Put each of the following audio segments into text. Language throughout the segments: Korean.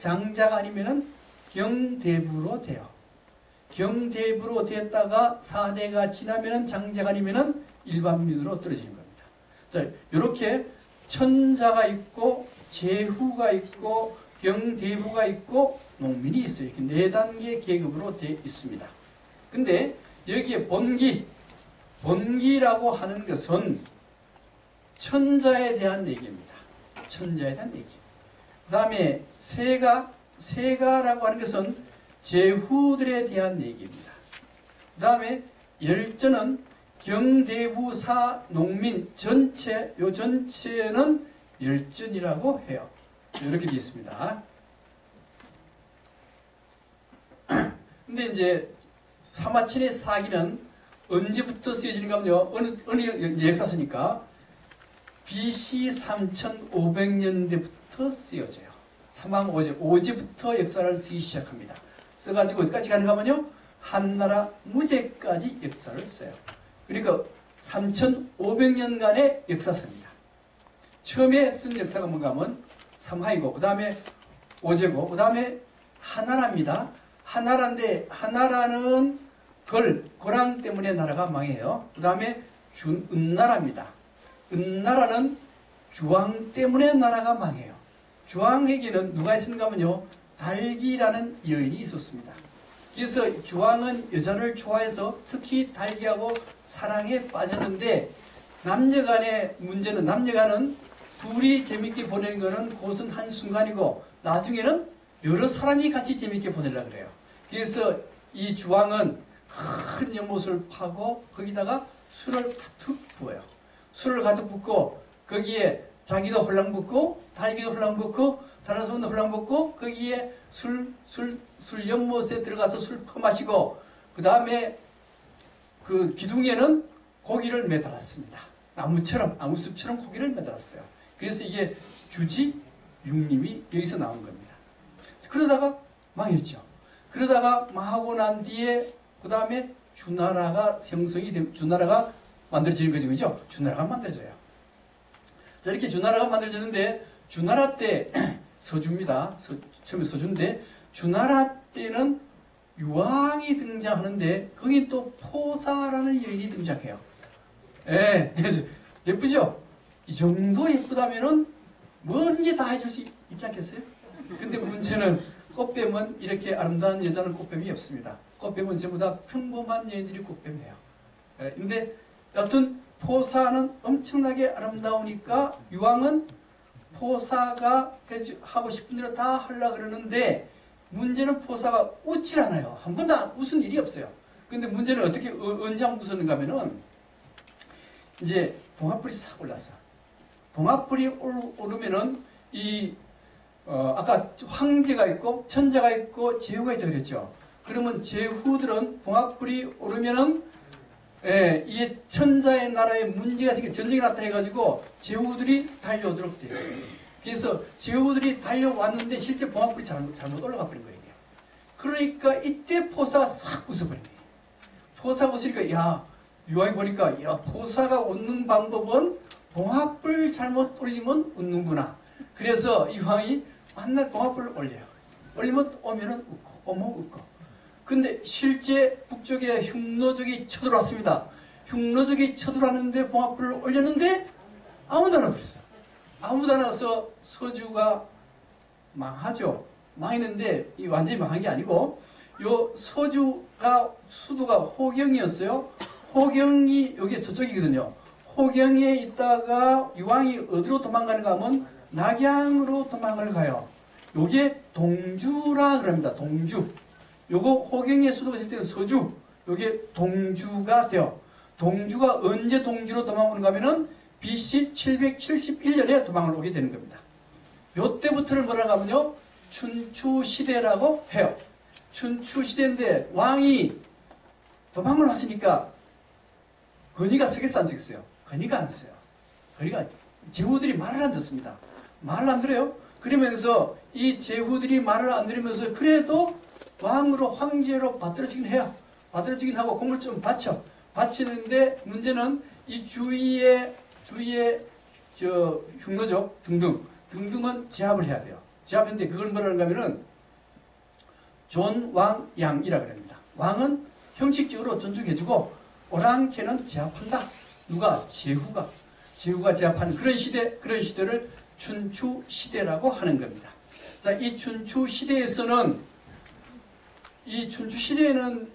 장자가 아니면은 경대부로 돼요. 경대부로 됐다가 4대가 지나면은 장자가 아니면은 일반민으로 떨어지는 겁니다. 자, 이렇게 천자가 있고 제후가 있고 경대부가 있고 농민이 있어요. 이렇게 4단계 계급으로 되어 있습니다. 근데 여기에 본기라고 하는 것은 천자에 대한 얘기입니다. 천자에 대한 얘기. 그 다음에 세가라고 하는 것은 제후들에 대한 얘기입니다. 그 다음에 열전은 경대부사 농민 전체, 요 전체는 열전이라고 해요. 이렇게 되어 있습니다. 근데 이제 사마천의 사기는 언제부터 쓰여지는가 하면요. 어느 역사서니까 BC 3500년대부터 쓰여져요. 사망 오제부터 역사를 쓰기 시작합니다. 써가지고 어디까지 가는가 하면요. 한나라 무제까지 역사를 써요. 그러니까 3500년간의 역사서입니다. 처음에 쓴 역사가 뭔가 하면 삼하이고, 그 다음에 오제고, 그 다음에 하나라입니다. 하나라인데, 하나라는 고랑 때문에 나라가 망해요. 그 다음에 은나라입니다. 은나라는 주왕 때문에 나라가 망해요. 주왕에게는 누가 있었는가 하면요. 달기라는 여인이 있었습니다. 그래서 주왕은 여자를 좋아해서 특히 달기하고 사랑에 빠졌는데, 남녀간의 문제는, 남녀간은 둘이 재밌게 보내는 것은 그것은 한순간이고 나중에는 여러 사람이 같이 재밌게 보내려고 그래요. 그래서 이 주왕은 큰 연못을 파고 거기다가 술을 가득 부어요. 술을 가득 붓고 거기에 자기도 홀랑 붓고 달기도 홀랑 붓고 다른 사람도 홀랑 붓고 거기에 술 연못에 들어가서 술 퍼마시고 그 다음에 그 기둥에는 고기를 매달았습니다. 나무숲처럼 고기를 매달았어요. 그래서 이게 주지육림이 여기서 나온 겁니다. 그러다가 망했죠. 그러다가 망하고 난 뒤에 그 다음에 주나라가 형성이 되면 주나라가 만들어지는 거죠. 그죠? 주나라가 만들어져요. 자, 이렇게 주나라가 만들어졌는데 주나라 때 서주입니다. 처음에 서주인데 주나라 때는 유황이 등장하는데 거기 또 포사라는 여인이 등장해요. 예, 예쁘죠? 이 정도 예쁘다면은 뭐든지 다 해줄 수 있지 않겠어요? 근데 문제는 꽃뱀은 이렇게 아름다운 여자는 꽃뱀이 없습니다. 꽃뱀은 전부 다 평범한 여인들이 꽃뱀이에요. 예, 근데 여튼 포사는 엄청나게 아름다우니까 유황은 포사가 하고 싶은 대로 다 하려고 그러는데 문제는 포사가 웃질 않아요. 한 번도 웃은 일이 없어요. 근데 문제는 어떻게 언제 한번 웃었는가 하면은 이제 봉화불이 싹 올랐어. 봉화불이 오르면은 아까 황제가 있고 천자가 있고 제후가 있다고 그랬죠. 그러면 제후들은 봉화불이 오르면은 이게 천자의 나라에 문제가 생겨 전쟁이 났다 해가지고 제후들이 달려오도록 되어 있어요. 그래서 제후들이 달려왔는데 실제 봉화불이 잘못 올라가 버린 거예요. 그러니까 이때 포사가 싹 웃어버린 거예요. 포사가 웃으니까 야 유황이 보니까 야 포사가 웃는 방법은 봉화불 잘못 올리면 웃는구나. 그래서 유황이 만날 봉화불을 올려요. 올리면 오면은 웃고 오면 웃고. 근데 실제 북쪽에 흉노족이 쳐들어왔습니다. 흉노족이 쳐들어왔는데 봉화불을 올렸는데 아무도 안 와버렸어요. 아무도 안 와서 서주가 망하죠. 망했는데 이 완전히 망한 게 아니고 요 서주가 수도가 호경이었어요. 호경이 여기 저쪽이거든요. 호경에 있다가 유황이 어디로 도망가는가 하면 낙양으로 도망을 가요. 요게 동주라 그럽니다. 동주. 요거 호경의 수도가 있을 때는 서주. 요게 동주가 돼요. 동주가 언제 동주로 도망오는가 하면은 BC 771년에 도망을 오게 되는 겁니다. 요때부터를 뭐라고 하면요. 춘추시대라고 해요. 춘추시대인데 왕이 도망을 왔으니까 건의가 쓰겠어 안 쓰겠어요? 건의가 안 써요. 건의가 제후들이 말을 안 듣습니다. 말을 안 들어요. 그러면서 이 제후들이 말을 안 들으면서 그래도 왕으로 황제로 받들어지긴 해요. 받들어지긴 하고 공을 좀 바치는데 문제는 이 주위에 저 흉노족 등등은 제압을 해야 돼요. 제압했는데 그걸 뭐라는가 하면은 존왕양이라 그럽니다. 왕은 형식적으로 존중해주고 오랑캐는 제압한다. 누가? 제후가 제압하는 그런 시대를 춘추 시대라고 하는 겁니다. 자, 이 춘추 시대에서는 이 춘추 시대에는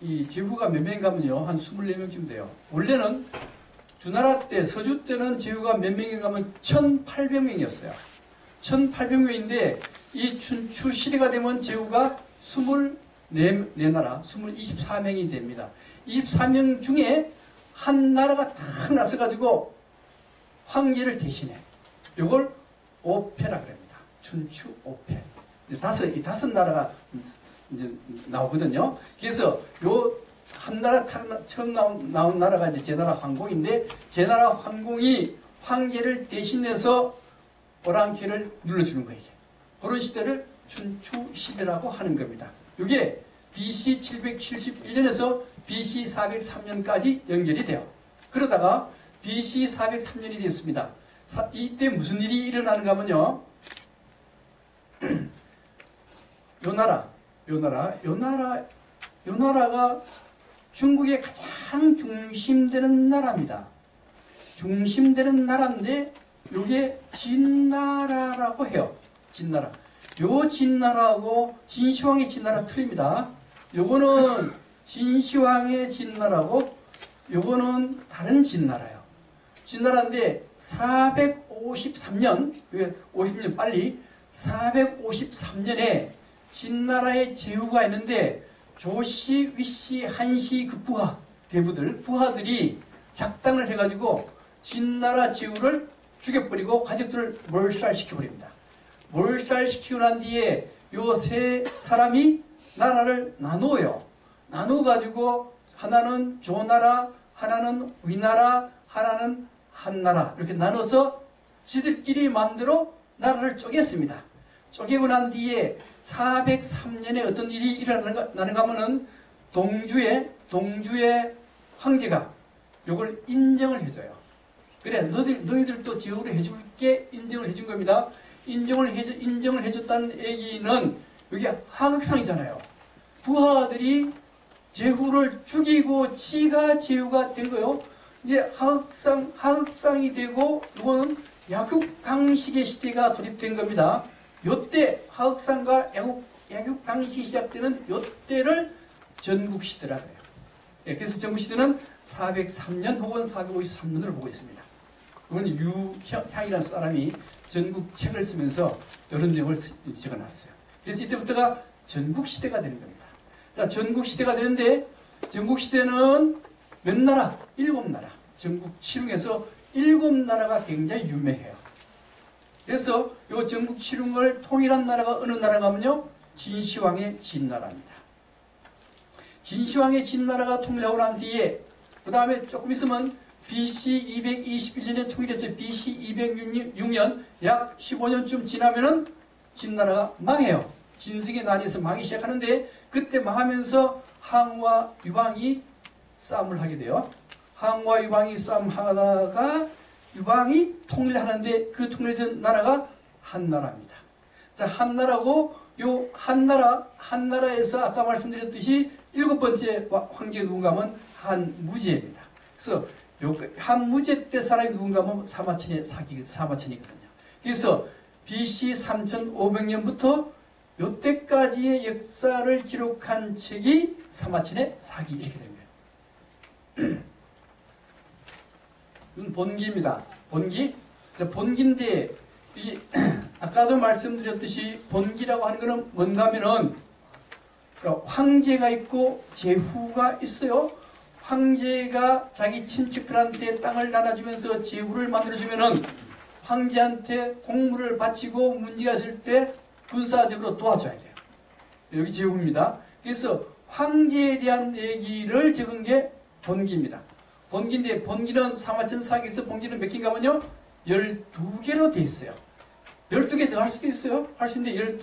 이 제후가 몇 명인가 하면요, 한 24명쯤 돼요. 원래는 주나라 때, 서주 때는 제후가 몇 명인가 하면 1800명이었어요. 1800명인데 이 춘추 시대가 되면 제후가 24나라, 24명이 됩니다. 이 24명 중에 한 나라가 딱 나서가지고 황제를 대신해. 이걸 오패라 그럽니다. 춘추 오패. 이 다섯 나라가 이제 나오거든요. 그래서 요 한 나라 처음 나온 나라가 이제 제나라 황공인데, 제나라 황공이 황제를 대신해서 오랑캐를 눌러주는 거예요. 그런 시대를 춘추 시대라고 하는 겁니다. 이게 BC 771년에서 BC 403년까지 연결이 돼요. 그러다가 BC 403년이 됐습니다. 이때 무슨 일이 일어나는가 하면요, 요 나라가 중국의 가장 중심되는 나라입니다. 중심되는 나라인데 요게 진나라라고 해요. 진나라. 요 진나라하고 진시황의 진나라 틀립니다. 요거는 진시황의 진나라고 요거는 다른 진나라예요. 진나라인데 453년, 50년 빨리 453년에 진나라의 제후가 있는데 조씨, 위씨, 한씨 그 부하들이 작당을 해가지고 진나라 제후를 죽여버리고 가족들을 몰살시켜버립니다. 몰살시키고 난 뒤에 요 세 사람이 나라를 나누어요. 나누어가지고 하나는 조나라, 하나는 위나라, 하나는 한나라 이렇게 나눠서 지들끼리 마음대로 나라를 쪼갰습니다. 쪼개고 난 뒤에 403년에 어떤 일이 일어나는가 하면은 동주의 황제가 요걸 인정을 해줘요. 그래, 너희들도 제후를 해줄게 인정을 해준 겁니다. 인정을 해줬다는 얘기는 여기 하극상이잖아요. 부하들이 제후를 죽이고 지가 제후가 된 거요. 이제 하극상이 되고 이거는 약육강식의 시대가 돌입된 겁니다. 요때 하극상과 약육강식이 시작되는 요때를 전국시대라고 해요. 그래서 전국시대는 403년 혹은 453년으로 보고 있습니다. 이건 유향이라는 사람이 전국책을 쓰면서 이런 내용을 적어놨어요. 그래서 이때부터가 전국시대가 되는 겁니다. 자, 전국시대가 되는데 전국시대는 몇 나라? 7나라. 전국 칠흥에서 7나라가 굉장히 유명해요. 그래서 이 전국 칠흥을 통일한 나라가 어느 나라가 하면요, 진시황의 진나라입니다. 진시황의 진나라가 통일하고 난 뒤에 그 다음에 조금 있으면 BC 221년에 통일해서 BC 206년 약 15년쯤 지나면은 진나라가 망해요. 진승의 난에서 망이 시작하는데 그때 망하면서 항과 유방이 싸움을 하게 돼요. 항과 유방이 싸움하다가 유방이 통일하는데 그 통일된 나라가 한나라입니다. 자, 한나라고 요 한나라에서 아까 말씀드렸듯이 7번째 황제가 누군가 하면 한무제입니다. 그래서 요 한무제 때 사람이 누군가 하면 사마천이거든요. 그래서 BC 3500년부터 요때까지의 역사를 기록한 책이 사마천의 사기 이렇게 됩니다. 이건 본기입니다. 본기. 자, 본기인데 아까도 말씀드렸듯이 본기라고 하는 것은 뭔가 하면은 황제가 있고 제후가 있어요. 황제가 자기 친척들한테 땅을 나눠주면서 제후를 만들어주면은 황제한테 공물을 바치고 문제가 있을 때 군사적으로 도와줘야 돼요. 여기 제후입니다. 그래서 황제에 대한 얘기를 적은 게 본기입니다. 본기인데 본기는 사마천 사기에서 본기는 몇 개인가 하면요, 12개로 되어 있어요. 12개 더 할 수도 있어요. 할 수 있는데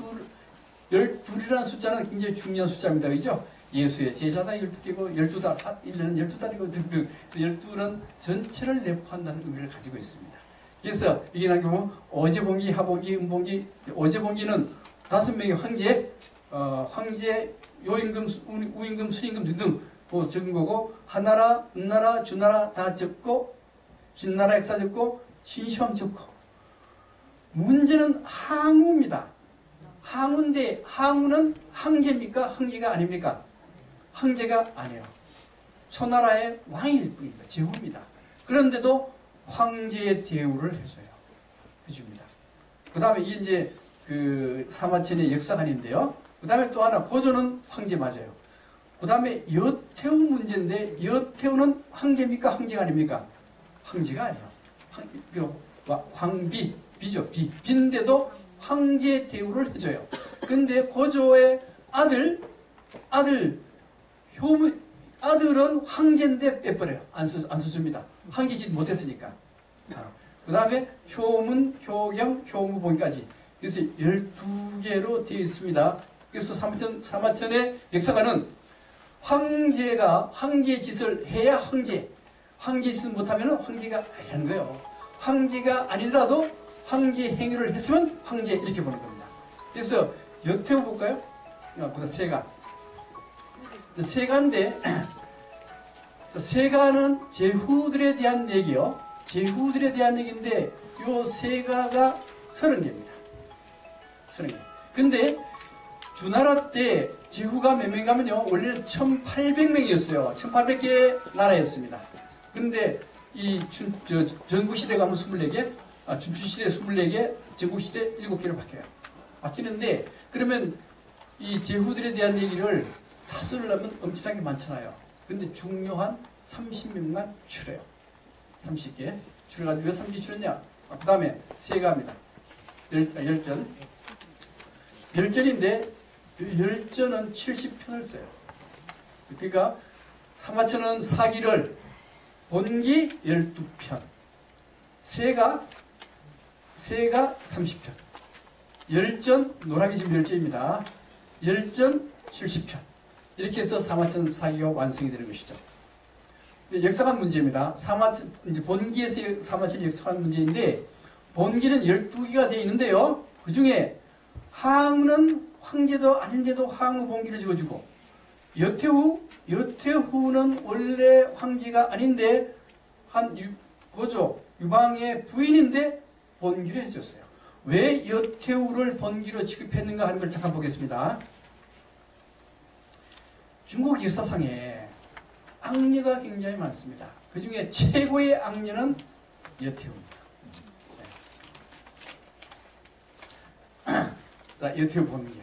12이라는 숫자는 굉장히 중요한 숫자입니다. 그죠? 예수의 제자다 12개고 12달, 1년은 12달이고 등등. 그래서 12는 전체를 내포한다는 의미를 가지고 있습니다. 그래서 이게 나온 경우 오제본기, 하본기, 음본기. 오제본기는 5명의 황제, 황제, 요임금, 우임금, 수임금 등등 그 적은 거고, 한나라, 은나라, 주나라 다 적고, 진나라 역사 적고, 진시황 적고. 문제는 항우입니다. 항우인데 항우는 황제입니까? 황제가 아닙니까? 황제가 아니에요. 초나라의 왕일 뿐입니다. 제후입니다. 그런데도 황제의 대우를 해줍니다. 그 다음에 이제 그 사마천의 역사관인데요. 그 다음에 또 하나 고조는 황제 맞아요. 그 다음에 여태우 문제인데 여태우는 황제입니까? 황제가 아닙니까? 황제가 아니에요. 황비, 비죠. 비인데도 황제 대우를 해줘요. 근데 고조의 아들은 황제인데 빼버려요. 안 써줍니다. 황제짓 못했으니까. 그 다음에 효문, 효경, 효무본까지. 그래서 12개로 되어 있습니다. 그래서 사마천의 역사관은 황제가 황제의 짓을 해야 황제. 황제 짓을 못하면 황제가 아니라는 거예요. 황제가 아니더라도 황제 행위를 했으면 황제 이렇게 보는 겁니다. 그래서 여태우 볼까요? 그다음 세가. 세가인데 세가는 제후들에 대한 얘기요. 제후들에 대한 얘기인데 요 세가가 30개입니다. 30개. 근데 주나라 때 제후가 몇 명이냐면요. 원래는 1800명이었어요. 1800개의 나라였습니다. 근데 이 전국시대 가면 24개, 춘추시대 24개, 전국시대 7개로 바뀌어요. 바뀌는데 그러면 이 제후들에 대한 얘기를 다 쓰려면 엄청나게 많잖아요. 근데 중요한 30명만 추려요. 30개. 추려가지고 왜 30개 추렸냐? 그 다음에 세가입니다. 열전. 열전인데 열전은 70편을 써요. 그러니까 사마천은 사기를 본기 12편. 세가 30편. 열전, 노랑이 지금 열전입니다. 열전 70편. 이렇게 해서 사마천 사기가 완성이 되는 것이죠. 역사관 문제입니다. 이제 본기에서 사마천 역사관 문제인데, 본기는 12개가 되어 있는데요. 그 중에 항우는 황제도 아닌데도 항우 본기를 적어주고, 여태후는 원래 황제가 아닌데, 고조, 유방의 부인인데, 본기를 해줬어요. 왜 여태후를 본기로 취급했는가 하는 걸 잠깐 보겠습니다. 중국 역사상에 악녀가 굉장히 많습니다. 그 중에 최고의 악녀는 여태후입니다. 자, 여태후 본기.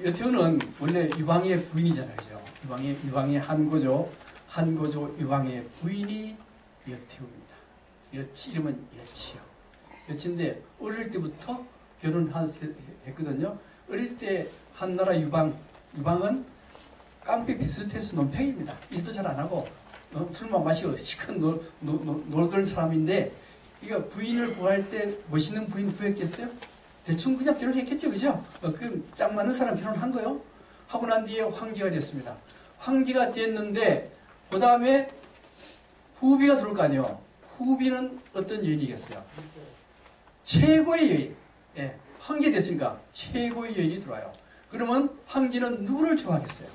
여태후는 원래 유방의 부인이잖아요. 그죠? 유방의 한고조 유방의 부인이 여태후입니다. 이름은 여치요. 여치인데 어릴 때부터 결혼했거든요. 어릴 때 한나라 유방은 깡패 비슷해서 논팽입니다. 일도 잘 안 하고 술만 마시고 시큰 놀던 사람인데 이거 부인을 구할 때 멋있는 부인 구했겠어요? 대충 그냥 결혼했겠죠, 그죠? 그 짝 맞는 사람 결혼한 거요. 하고 난 뒤에 황제가 됐습니다. 황제가 됐는데 그 다음에 후비가 들어올 거 아니에요. 후비는 어떤 여인이겠어요? 최고의 여인. 예, 황제 됐으니까 최고의 여인이 들어와요. 그러면 황제는 누구를 좋아하겠어요?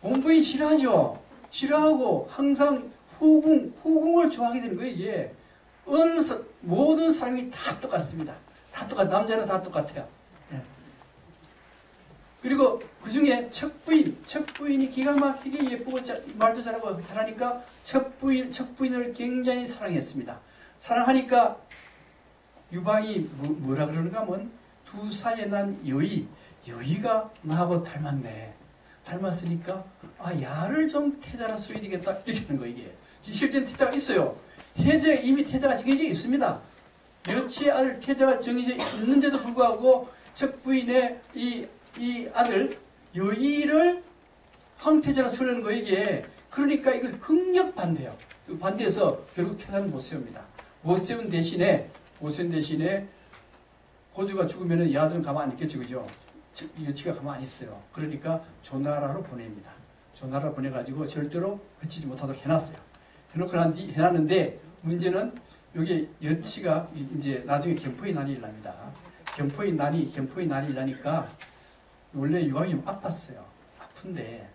본부인 싫어하죠. 싫어하고 항상 후궁을 좋아하게 되는 거예요. 이게 모든 사람이 다 똑같습니다. 다 남자는 다 똑같아요. 예. 그리고 그 중에 척부인이 기가 막히게 예쁘고 말도 잘하고 잘하니까 척부인을 굉장히 사랑했습니다. 사랑하니까 유방이 뭐라 그러는가 하면 두 사이에 난 여의가 나하고 닮았네. 닮았으니까 야를 좀 태자라 써야 되겠다 이렇게 하는 거 이게. 실제 태자가 있어요. 이미 태자가 정해져 있습니다. 여치의 아들 태자가 정해져 있는데도 불구하고 척부인의 이 아들 여의를 황태자로 쓰려는 거 이게. 그러니까 이걸 극력 반대해요. 반대해서 결국 태자는 못 세웁니다. 못 세운 대신에 고주가 죽으면 야들은 가만히 안 있겠죠, 그죠? 여치가 가만히 있어요. 그러니까 조나라로 보냅니다. 조나라 보내가지고 절대로 거치지 못하도록 해놨어요. 해놨는데 문제는 여기 여치가 이제 나중에 견포의 난이 일납니다. 견포의 난이 일나니까 원래 유황이 좀 아팠어요. 아픈데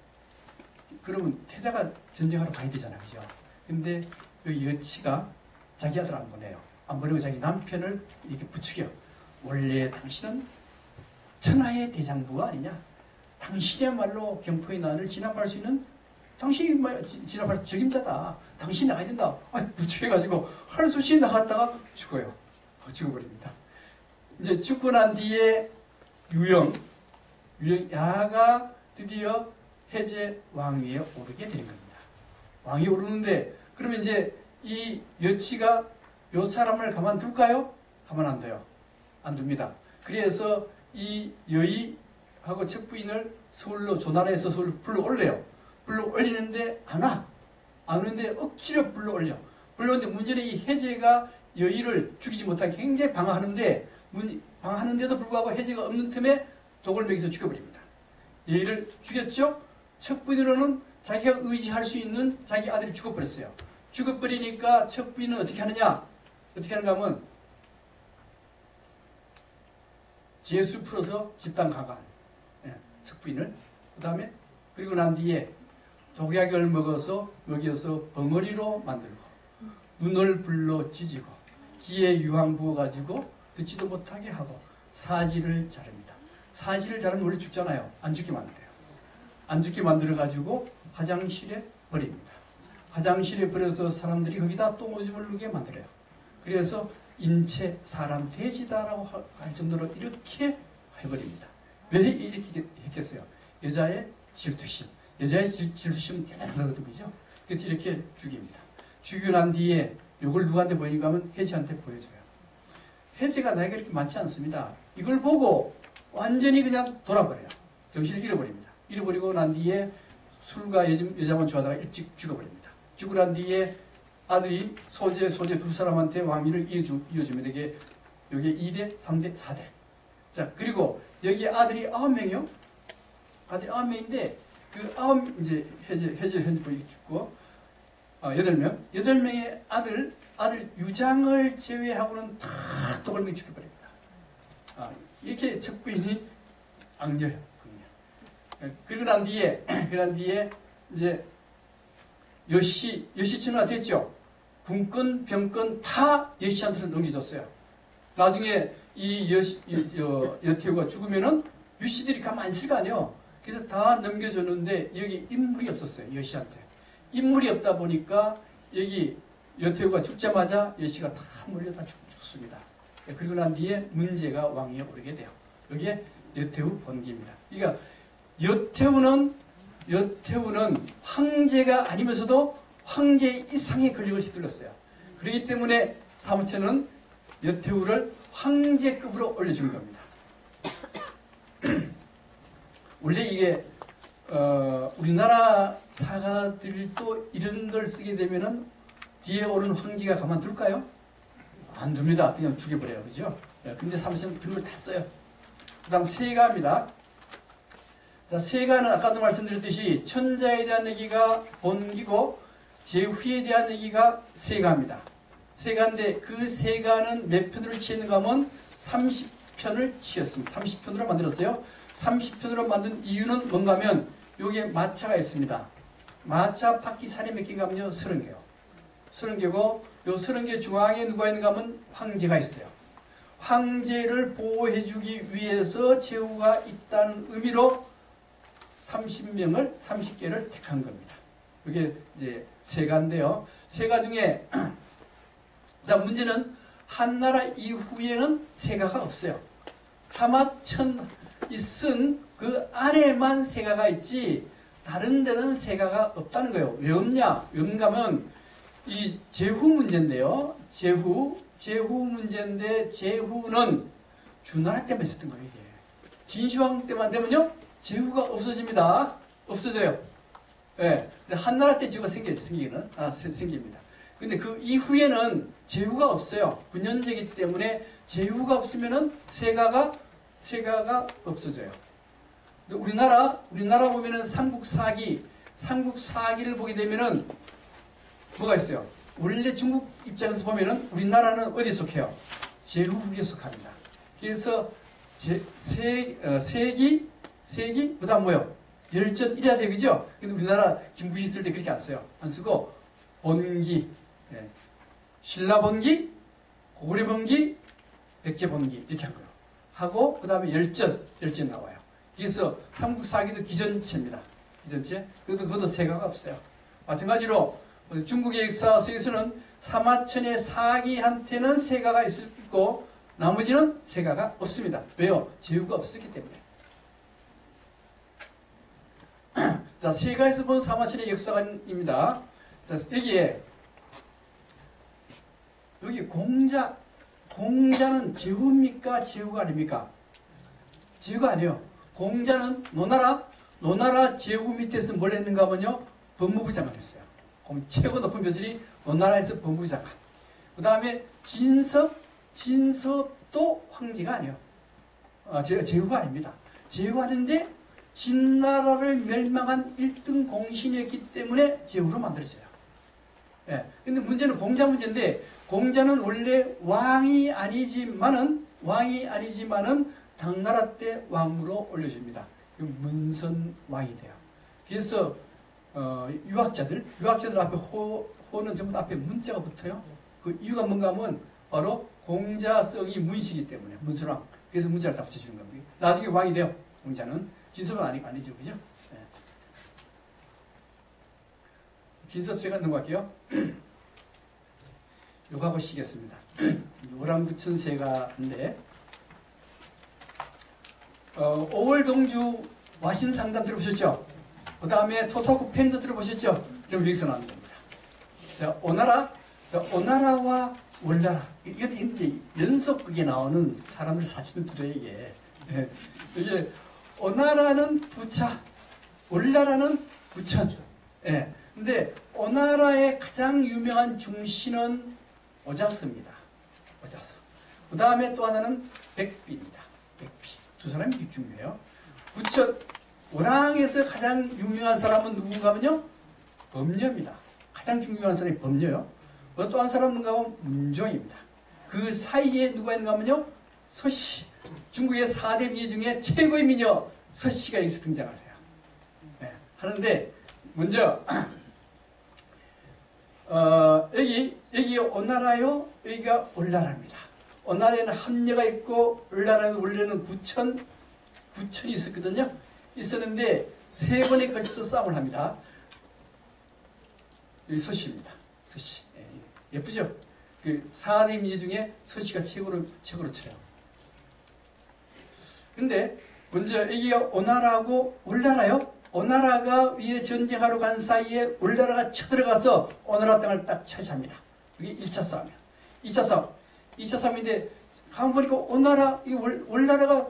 그러면 태자가 전쟁하러 가야 되잖아요. 그죠? 근데 여기 여치가 자기 아들 안 보내요. 안 보내고 자기 남편을 이렇게 부추겨. 원래 당신은 천하의 대장부가 아니냐? 당신이야말로 견포의 난을 진압할 수 있는 당신이 진압할 적임자다. 당신이 나가야 된다. 부추겨가지고 할 수 없이 나갔다가 죽어요. 죽어버립니다. 이제 죽고 난 뒤에 야가 드디어 해제 왕위에 오르게 되는 겁니다. 왕위에 오르는데 그러면 이제 이 여치가 요 사람을 가만둘까요? 가만 안 둬요. 안 둡니다. 그래서 이 여의하고 척부인을 서울로 조나라에서 서울로 불러 올려요. 불러 올리는데 안 와. 안 오는데 억지로 불러 올려. 불러오는데 문제는 이 해제가 여의를 죽이지 못하게 굉장히 방어하는데도 불구하고 해제가 없는 틈에 독을 먹여서 죽여버립니다. 여의를 죽였죠? 척부인으로는 자기가 의지할 수 있는 자기 아들이 죽어버렸어요. 죽어버리니까 척부인은 어떻게 하느냐? 어떻게 하는가 하면 제수 풀어서 집단 강간. 척부인을. 그 다음에 그리고 난 뒤에 독약을 먹여서 벙어리로 만들고 눈을 불러 찢고 귀에 유황 부어가지고 듣지도 못하게 하고 사지를 자릅니다. 사지를 자르면 원래 죽잖아요. 안 죽게 만들어요. 안 죽게 만들어가지고 화장실에 버립니다. 화장실에 버려서 사람들이 거기다 똥오줌을 누게 만들어요. 그래서 인체 사람 돼지다라고 할 정도로 이렇게 해버립니다. 왜 이렇게 했겠어요? 여자의 질투심. 여자의 질투심은 대단하거든요. 그죠? 그래서 이렇게 죽입니다. 죽이고 난 뒤에 이걸 누구한테 보이는가 하면 해제한테 보여줘요. 해제가 나이가 이렇게 많지 않습니다. 이걸 보고 완전히 그냥 돌아버려요. 정신을 잃어버립니다. 잃어버리고 난 뒤에 술과 여자만 좋아하다가 일찍 죽어버립니다. 죽고 난 뒤에 아들이 소재 두 사람한테 왕위를 이어주면 이게 여기 2대, 3대, 4대. 자, 그리고 여기 아들이 9명이요. 아들이 9명인데 이제 해제 보이 죽고 8명. 8명의 아들 유장을 제외하고는 다 독을 먹여 죽여버립니다. 이렇게 척부인이 악녀예요. 그리고 난 뒤에 이제 여시치는 됐죠. 군권, 병권 다 여시한테 넘겨줬어요. 나중에 이 여태우가 죽으면은 유씨들이 가만 안 있을 거 아니에요. 그래서 다 넘겨줬는데 여기 인물이 없었어요. 여시한테. 인물이 없다 보니까 여기 여태우가 죽자마자 여시가 다 몰려 다 죽습니다. 그리고 난 뒤에 문제가 왕위에 오르게 돼요. 여기에 여태우 번기입니다. 그러니까 여태우는 황제가 아니면서도 황제 이상의 권력을 휘둘렀어요. 그렇기 때문에 사무체는 여태우를 황제급으로 올려준 겁니다. 원래 이게 우리나라 사가들도 이런 걸 쓰게 되면은 뒤에 오른 황제가 가만둘까요? 안 둡니다. 그냥 죽여버려요. 그죠? 근데 사무체는 그런 걸 다 써요. 그 다음 세가입니다. 자, 세가는 아까도 말씀드렸듯이 천자에 대한 얘기가 본기고 제후에 대한 얘기가 세가입니다. 세가인데 그 세가는 몇 편을 치었는가 하면 30편을 치었습니다. 30편으로 만들었어요. 30편으로 만든 이유는 뭔가 하면 여기에 마차가 있습니다. 마차 바퀴살이 몇 개인가 하면요 30개요. 30개고 요 30개 중앙에 누가 있는가 하면 황제가 있어요. 황제를 보호해주기 위해서 제후가 있다는 의미로 30개를 택한 겁니다. 이게 이제 세가인데요. 세가 중에 자, 문제는 한나라 이후에는 세가가 없어요. 사마천 쓴 그 안에만 세가가 있지 다른 데는 세가가 없다는 거예요. 왜 없냐? 왜 없는가 하면 이 제후 문제인데요. 제후 문제인데 제후는 주나라 때만 있었던 거예요. 이게 진시황 때만 되면요 제후가 없어집니다. 없어져요. 예. 근데 한나라 때 제후가 생깁니다. 근데 그 이후에는 제후가 없어요. 군현제이기 때문에 제후가 없으면은 세가가 없어져요. 우리나라 보면은 삼국사기 삼국 사기를 보게 되면은 뭐가 있어요? 원래 중국 입장에서 보면은 우리나라는 어디에 속해요? 제후국에 속합니다. 그래서 세기, 그 다음 뭐요? 열전 이래야 되죠, 그죠? 근데 우리나라 김구시 쓸 때 그렇게 안 써요. 안 쓰고, 번기, 신라번기, 고구려번기, 백제번기, 이렇게 한 거예요. 하고, 그 다음에 열전 나와요. 그래서 삼국사기도 기전체입니다. 기전체. 그것도 세가가 없어요. 마찬가지로, 중국의 역사 속에서는 사마천의 사기한테는 세가가 있고, 나머지는 세가가 없습니다. 왜요? 제후가 없었기 때문에. 자, 세가에서 본 사마천의 역사관입니다. 자, 여기 공자는 제후입니까? 제후가 아닙니까? 제후가 아니에요. 공자는 노나라 제후 밑에서 뭘 했는가 하면요, 법무부 장관을 했어요. 최고 높은 벼슬이 노나라에서 법무부 장관. 그 다음에 진섭도 황제가 아니에요. 제후가 아닙니다. 제후하는데 진나라를 멸망한 1등 공신이었기 때문에 제후로 만들어져요. 예. 근데 문제는 공자 문제인데, 공자는 원래 왕이 아니지만은 당나라 때 왕으로 올려집니다. 문선 왕이 돼요. 그래서 유학자들 앞에 호는 전부 다 앞에 문자가 붙어요. 그 이유가 뭔가 하면 바로 공자성이 문시기 때문에 문선왕. 그래서 문자를 다 붙여주는 겁니다. 나중에 왕이 돼요. 공자는. 진섭은 아니죠, 그죠? 네. 진섭 제가 넘어갈게요. 요거 하고 쉬겠습니다. 오랑부천세가인데, 5월 동주 와신상담 들어보셨죠? 그 다음에 토사구 팬도 들어보셨죠? 지금 여기서 나오는 겁니다. 자, 오나라와 월나라. 이건 이제 연속극에 나오는 사람들 사진들에게, 이게, 오나라는 부차, 월나라는 부천. 예. 근데 오나라의 가장 유명한 중신은 오자서입니다. 오자서. 그 다음에 또 하나는 백비입니다. 백비. 두 사람이 중요해요. 부천, 오랑에서 가장 유명한 사람은 누군가 하면요, 범녀입니다. 가장 중요한 사람이 범녀요. 또 한 사람은 누군가 하면 문종입니다. 그 사이에 누가 있는가 하면요, 서씨. 중국의 4대 미녀 중에 최고의 미녀 서씨가 여기서 등장을 해요. 네. 하는데 먼저 여기 오나라요, 여기가 올나라입니다. 오나라에는 함녀가 있고 올나라는 원래는 구천이 있었거든요. 있었는데 세 번에 걸쳐서 싸움을 합니다. 여기 서씨입니다. 서씨. 예쁘죠? 그 4대 미녀 중에 서씨가 최고로 쳐요. 근데 먼저 여기가 오나라하고 올나라요. 오나라가 위에 전쟁하러 간 사이에 올나라가 쳐들어가서 오나라 땅을 딱 차지합니다. 이게 1차 싸움이에요. 2차 싸움인데 가만 보니까 올나라가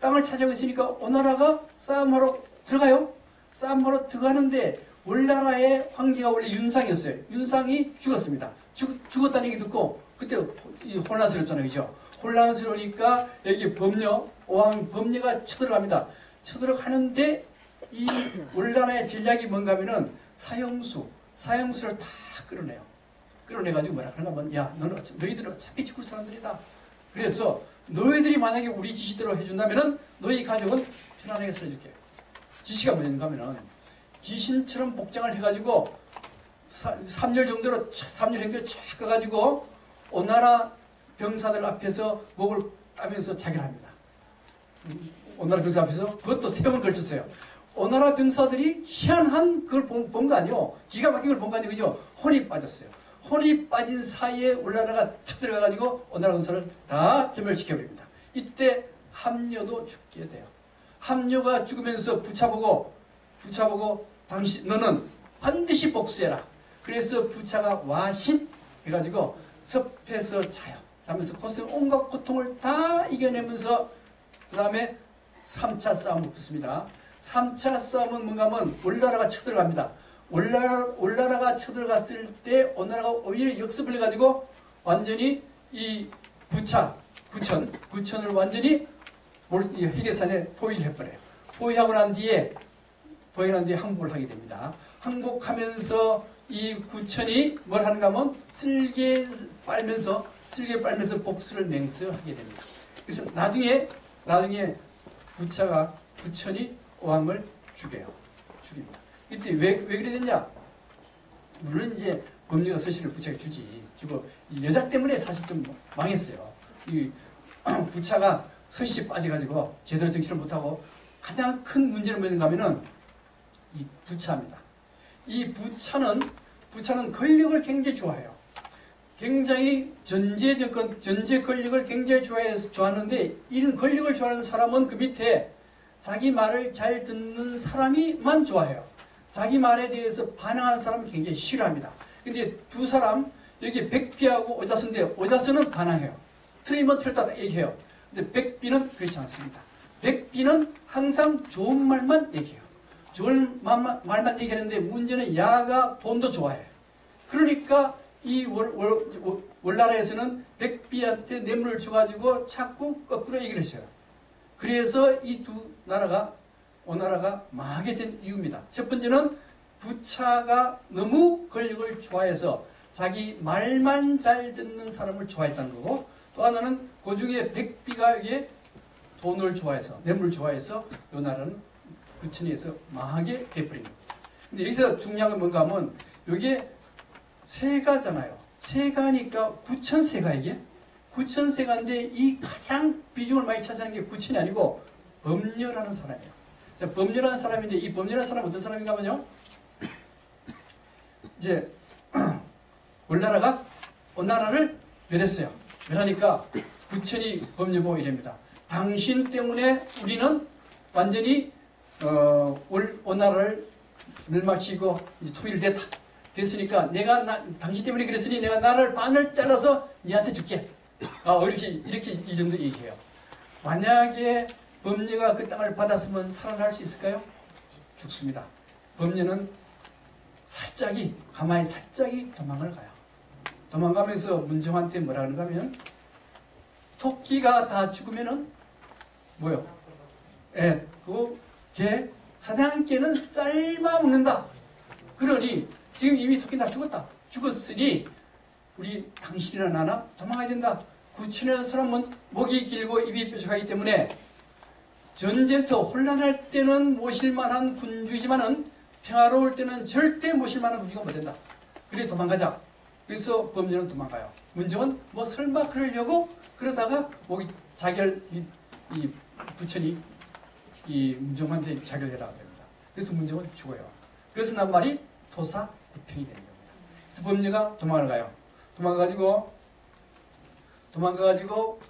땅을 차지하고 있으니까 오나라가 싸움하러 들어가요. 싸움하러 들어가는데 올나라의 황제가 원래 윤상이었어요. 윤상이 죽었습니다. 죽었다는 얘기 듣고 그때 혼란스럽잖아요. 그죠? 혼란스러우니까 여기 범녀가 쳐들어갑니다. 쳐들어가는데 이 올나라의 전략이 뭔가 하면은 사형수를 다 끌어내요. 끌어내가지고 뭐라 그러나 하면, 야, 너희들은 어차피 죽을 사람들이다. 그래서 너희들이 만약에 우리 지시대로 해준다면은 너희 가족은 편안하게 살아줄게. 지시가 뭐였는가 하면은 귀신처럼 복장을 해가지고 3년 정도로 쫙 가가지고 오나라 병사들 앞에서 목을 따면서 자결 합니다. 오나라 병사 앞에서 그것도 3번 걸쳤어요. 오나라 병사들이 희한한 그걸 본 거 아니에요. 기가 막힌 걸 본 거 아니에요. 그죠? 혼이 빠졌어요. 혼이 빠진 사이에 올나라가 쳐들어가가지고 오나라 병사를 다 전멸시켜버립니다. 이때 함녀도 죽게 돼요. 함녀가 죽으면서 부차보고 너는 반드시 복수해라. 그래서 부차가 와신 해가지고 섭해서 자요. 자면서 온갖 고통을 다 이겨내면서 그 다음에 3차 싸움을 붙습니다. 3차 싸움은 뭔가 하면 올나라가 쳐들어갑니다. 올나라가 쳐들어갔을 때 오나라가 오히려 역습을 해가지고 완전히 이 구천을 완전히 해계산에 포위를 해버려요. 포위하고 난 뒤에 보행한 뒤에 항복을 하게 됩니다. 항복하면서 이 구천이 뭘 하는가 하면 쓸개 빨면서 복수를 맹세하게 됩니다. 그래서 나중에 구천이 왕을 죽입니다. 이때 왜 그래 됐냐? 물론 이제 범죄가 서실을 부차가 주고 여자 때문에 사실 좀 망했어요. 이 부차가 서실이 빠져가지고 제대로 정치를 못하고 가장 큰 문제는 뭐였는가 하면은 이 부차입니다. 이 부차는 권력을 굉장히 좋아해요. 굉장히 전제 권력을 굉장히 좋아하는데 이런 권력을 좋아하는 사람은 그 밑에 자기 말을 잘 듣는 사람이만 좋아해요. 자기 말에 대해서 반항하는 사람은 굉장히 싫어합니다. 근데 두 사람, 여기 백비하고 오자스인데 오자스는 반항해요. 틀리면 틀렸다 얘기해요. 근데 백비는 그렇지 않습니다. 백비는 항상 좋은 말만 얘기해요. 좋은 말만 얘기하는데 문제는 야가 돈도 좋아해요. 그러니까 이 월나라에서는 백비한테 뇌물을 줘가지고 자꾸 거꾸로 얘기를 했어요. 그래서 이 두 나라가 오나라가 망하게 된 이유입니다. 첫 번째는 부차가 너무 권력을 좋아해서 자기 말만 잘 듣는 사람을 좋아했다는 거고, 또 하나는 그 중에 백비가 이게 돈을 좋아해서 뇌물을 좋아해서 이 나라는 구천에서 망하게 돼버립니다. 근데 여기서 중요한 건 뭔가 하면 이게 세가잖아요. 세가니까 구천세가 이게 구천세가인데 이 가장 비중을 많이 차지하는 게 구천이 아니고 범녀라는 사람이에요. 자, 범녀라는 사람인데 이 범녀라는 사람은 어떤 사람인가 하면요. 이제 올나라가 온나라를 멸했어요. 멸하니까 구천이 범녀보고 이랍니다. 당신 때문에 우리는 완전히 온나라를 멸망시키고 이제 통일됐다. 됐으니까 당신 때문에 그랬으니 내가 나라를 반을 잘라서 니한테 줄게. 이렇게 이 정도 얘기해요. 만약에 범녀가 그 땅을 받았으면 살아날 수 있을까요? 죽습니다. 범녀는 가만히 살짝이 도망을 가요. 도망가면서 문종한테 뭐라 그러는가 하면 토끼가 다 죽으면은 뭐요? 개 사냥개는 삶아 먹는다. 그러니 지금 이미 토끼 다 죽었다. 죽었으니 우리 당신이나 나나 도망가야 된다. 구천이라는 사람은 목이 길고 입이 뾰족하기 때문에 전쟁터 혼란할 때는 모실만한 군주이지만은 평화로울 때는 절대 모실만한 군주가 못 된다. 그래 도망가자. 그래서 범죄는 도망가요. 문정은 뭐 설마 그러려고 그러다가 목이 이 구천이 이 문정한테 자결해라 합니다. 그래서 문정은 죽어요. 그래서 난 말이 토사구팽이 되는 겁니다. 그래서 범죄가 도망을 가요. 도망가가지고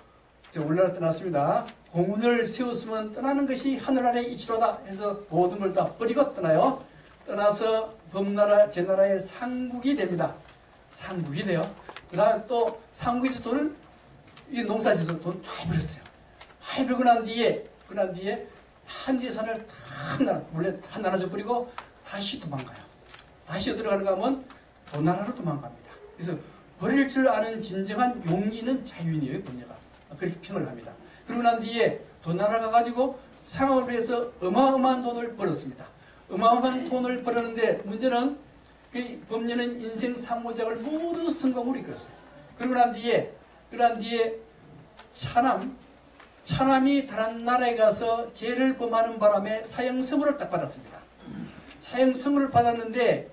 올라라 떠났습니다. 공문을 세웠으면 떠나는 것이 하늘 아래 이치로다 해서 모든 걸 다 버리고 떠나요. 떠나서 범나라 제나라의 상국이 됩니다. 상국이 돼요. 그 다음에 또 상국에서 돈을 농사지어서 돈 많이 벌었어요. 많이 벌고 난 뒤에 한 재산을 몰래 다 나눠줘 버리고 다시 도망가요. 다시 어디로 가는가 하면 도나라로 도망갑니다. 그래서 버릴 줄 아는 진정한 용기는 자유인이에요. 범녀가 그렇게 평을 합니다. 그러고 난 뒤에 도나라 가가지고 상업을 해서 어마어마한 돈을 벌었습니다. 어마어마한 돈을 벌었는데 문제는 그 범녀는 인생 상호작을 모두 성공으로 이끌었어요. 그러고 난 뒤에 차남이 다른 나라에 가서 죄를 범하는 바람에 사형선고를 딱 받았습니다. 사형선고를 받았는데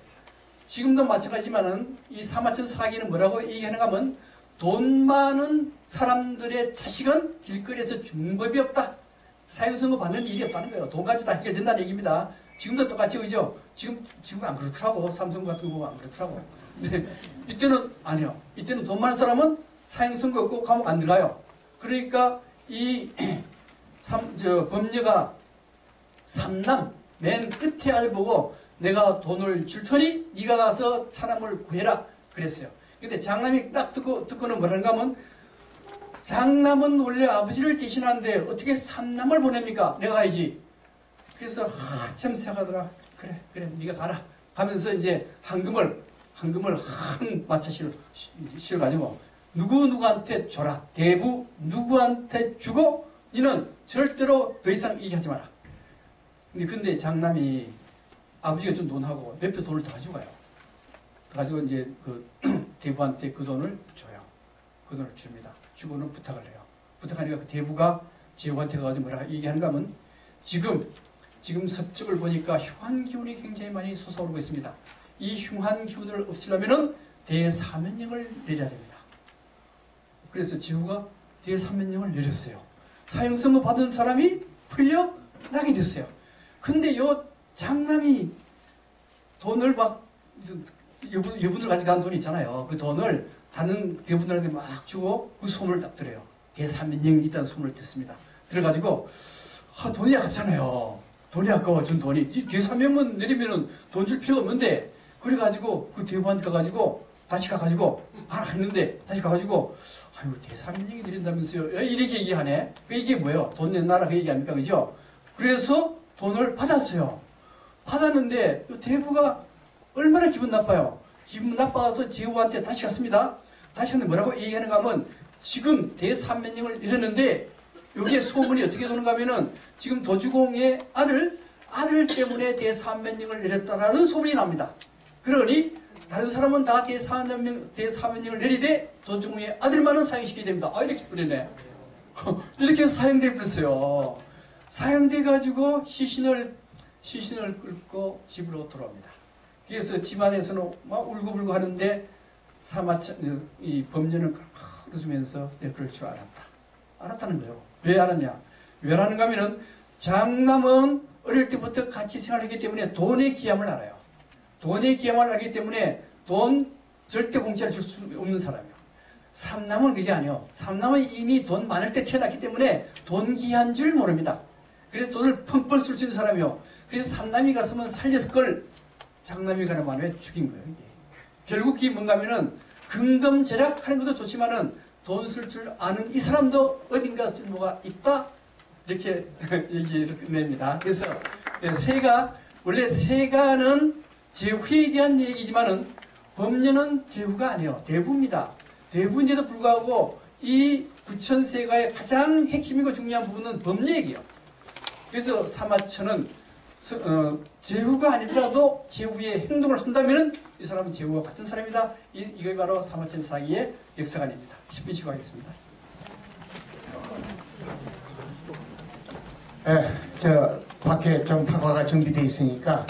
지금도 마찬가지지만은 이 사마천 사기는 뭐라고 얘기하는가 하면 돈 많은 사람들의 자식은 길거리에서 죽는 법이 없다. 사형선고 받는 일이 없다는 거예요. 돈 가지고 다 해결된다는 얘기입니다. 지금도 똑같이 그죠? 지금 안 그렇더라고. 삼성 같은 거 안 그렇더라고. 근데 이때는 아니요. 이때는 돈 많은 사람은 사형선고 없고 감옥 안 들어가요. 그러니까 이 범녀가 삼남 맨 끝에 아들 보고 내가 돈을 줄 테니 네가 가서 차남을 구해라 그랬어요. 근데 장남이 딱 듣고는 뭐라는가 하면 장남은 원래 아버지를 대신하는데 어떻게 삼남을 보냅니까? 내가 가야지. 그래서 한참 생각하다가 그래 네가 가라 하면서 이제 황금을 한 마차 실어가지고 누구한테 줘라. 대부 누구한테 주고 너는 절대로 더 이상 얘기하지 마라. 근데 장남이 아버지가 준 돈하고 옆에 돈을 다 가져가요. 가지고 이제 그 대부한테 그 돈을 줘요. 그 돈을 줍니다. 주고는 부탁을 해요. 부탁하니까 그 대부가 제후한테 가가지고 뭐라 얘기하는가 하면 지금 서쪽을 보니까 흉한 기운이 굉장히 많이 솟아오르고 있습니다. 이 흉한 기운을 없애려면은 대사면령을 내려야 됩니다. 그래서 제후가 대사면령을 내렸어요. 사형선고 받은 사람이 풀려나게 됐어요. 근데 요 장남이 돈을 막 여분을 가져간 돈이 있잖아요. 그 돈을 다른 대분들한테 막 주고 그 소문을 딱 들어요. 대사면령이 있다는 소문을 듣습니다. 들어가지고 돈이 아깝잖아요. 돈이 아까워 준 돈이. 대사면만 내리면은 돈 줄 필요가 없는데 그래가지고 그 대부한테 가가지고 다시 가가지고 했는데 다시 가가지고 아이고 대사면령이 내린다면서요. 이렇게 얘기하네. 이게 뭐예요? 돈 내놔라 그 얘기합니까? 그죠? 그래서 돈을 받았어요. 받았는데 대부가 얼마나 기분 나빠요. 기분 나빠서 제후한테 다시 갔습니다. 다시 갔는데 뭐라고 얘기하는가 하면 지금 대사면령을 내렸는데 여기에 소문이 어떻게 도는가 하면은 지금 도주공의 아들 때문에 대사면령을 내렸다라는 소문이 납니다. 그러니 다른 사람은 다 대사면령을 내리되 도주공의 아들만은 사형시키게 됩니다. 이렇게 그러네. 이렇게 해서 사형돼 버렸어요. 사형돼 가지고 시신을 끌고 집으로 돌아옵니다. 그래서 집안에서는 막 울고불고 하는데 이 범죄는 웃으면서 내가 그럴 줄 알았다는 거예요. 왜 알았냐? 왜 알았는가 하면은 장남은 어릴 때부터 같이 생활했기 때문에 돈의 귀함을 알아요. 돈의 귀함을 알기 때문에 돈 절대 공짜로 줄 수 없는 사람이에요. 삼남은 그게 아니에요. 삼남은 이미 돈 많을 때 태어났기 때문에 돈 귀한 줄 모릅니다. 그래서 돈을 펑펑 쓸 수 있는 사람이에요. 그래서 삼남이 갔으면 살렸을 걸 장남이 가는 바람에 죽인 거예요. 이게. 결국 그게 뭔가 하면은 근검절약하는 것도 좋지만은 돈 쓸 줄 아는 이 사람도 어딘가 쓸모가 있다. 이렇게 얘기를 냅니다. 그래서 원래 세가는 제후에 대한 얘기지만은 법령은 제후가 아니에요. 대부입니다. 대부인데도 불구하고 이 부천세가의 가장 핵심이고 중요한 부분은 법령이에요. 그래서 사마천은 제후가 아니더라도 제후의 행동을 한다면은 이 사람은 제후와 같은 사람이다. 이게 바로 사마천 사기의 역사관입니다. 10분 쉬고 하겠습니다. 저 밖에 좀 사과가 준비되어 있으니까